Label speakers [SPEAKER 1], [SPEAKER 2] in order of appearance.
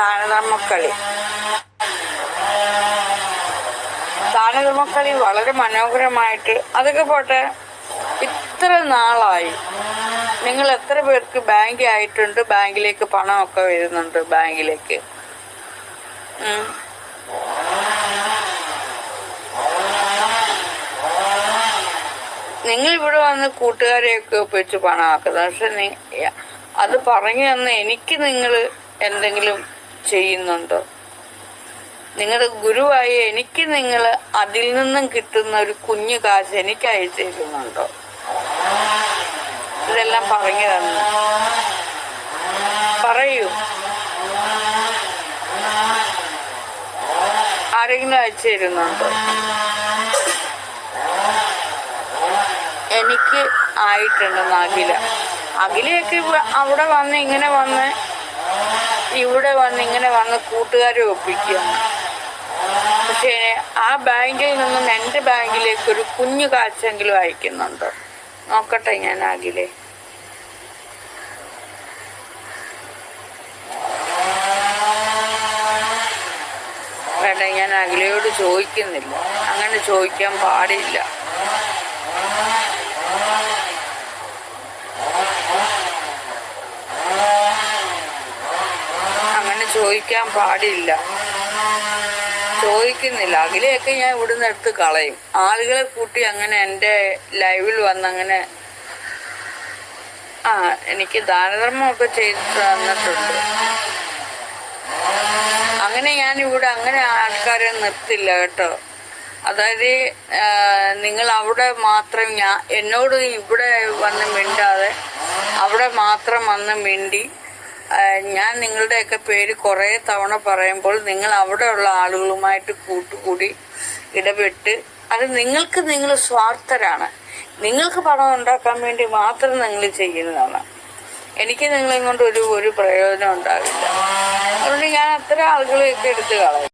[SPEAKER 1] ദാനധർമ്മക്കളി. ദാനധർമ്മക്കളി വളരെ മനോഹരമായിട്ട്, അതൊക്കെ പോട്ടെ, ഇത്ര നാളായി നിങ്ങൾ എത്ര പേർക്ക് ബാങ്ക് ആയിട്ടുണ്ട്, ബാങ്കിലേക്ക് പണമൊക്കെ വരുന്നുണ്ട് ബാങ്കിലേക്ക്? നിങ്ങൾ ഇവിടെ വന്ന് കൂട്ടുകാരെയൊക്കെ ഒപ്പിച്ച് പണമാക്കുന്നത്. പക്ഷെ അത് പറഞ്ഞു തന്ന് എനിക്ക് നിങ്ങൾ എന്തെങ്കിലും ചെയ്യുന്നുണ്ടോ? നിങ്ങളുടെ ഗുരുവായി എനിക്ക് നിങ്ങൾ അതിൽ നിന്നും കിട്ടുന്ന ഒരു കുഞ്ഞു കാശ് എനിക്ക് അയച്ചു തരുന്നുണ്ടോ? ഇതെല്ലാം പറഞ്ഞു തന്നു പറയൂ. ആരെങ്കിലും അയച്ചു തരുന്നുണ്ടോ? എനിക്ക് ആയിട്ടുണ്ടെന്ന് അഖിലയൊക്കെ അവിടെ വന്ന് ഇങ്ങനെ വന്ന് ഇവിടെ വന്ന് ഇങ്ങനെ വന്ന് കൂട്ടുകാരെ ഒപ്പിക്കുക. പക്ഷേ ആ ബാങ്കിൽ നിന്നും എൻ്റെ ബാങ്കിലേക്ക് ഒരു കുഞ്ഞു കാശെങ്കിലും അയക്കുന്നുണ്ടോ? നോക്കട്ടെ ഞാൻ അഖിലെ. വേണ്ട, ഞാൻ അഖിലയോട് ചോദിക്കുന്നില്ല. അങ്ങനെ ചോദിക്കാൻ പാടില്ല. അങ്ങനെ ചോദിക്കാൻ പാടില്ല. ചോദിക്കുന്നില്ല. അഖിലയൊക്കെ ഞാൻ ഇവിടുന്ന് എടുത്ത് കളയും. ആളുകളെ കൂട്ടി അങ്ങനെ എൻ്റെ ലൈവിൽ വന്നങ്ങനെ എനിക്ക് ദാനധർമ്മമൊക്കെ ചെയ്ത് തന്നിട്ടുണ്ട്. അങ്ങനെ ഞാനിവിടെ അങ്ങനെ ആൾക്കാരെ നിർത്തില്ല കേട്ടോ. അതായത് നിങ്ങൾ അവിടെ മാത്രം എന്നോട് ഇവിടെ വന്ന് മിണ്ടാതെ അവിടെ മാത്രം വന്ന് മിണ്ടി ഞാൻ നിങ്ങളുടെയൊക്കെ പേര് കുറേ തവണ പറയുമ്പോൾ നിങ്ങൾ അവിടെയുള്ള ആളുകളുമായിട്ട് കൂട്ടുകൂടി ഇടപെട്ട് അത് നിങ്ങൾ സ്വാർത്ഥരാണ്. നിങ്ങൾക്ക് പണം ഉണ്ടാക്കാൻ വേണ്ടി മാത്രം നിങ്ങൾ ചെയ്യുന്നതാണ്. എനിക്ക് നിങ്ങളെ കൊണ്ട് ഒരു പ്രയോജനം ഉണ്ടാവില്ല. അതുകൊണ്ട് ഞാൻ അത്തരം ആളുകളെയൊക്കെ എടുത്ത് കളയും.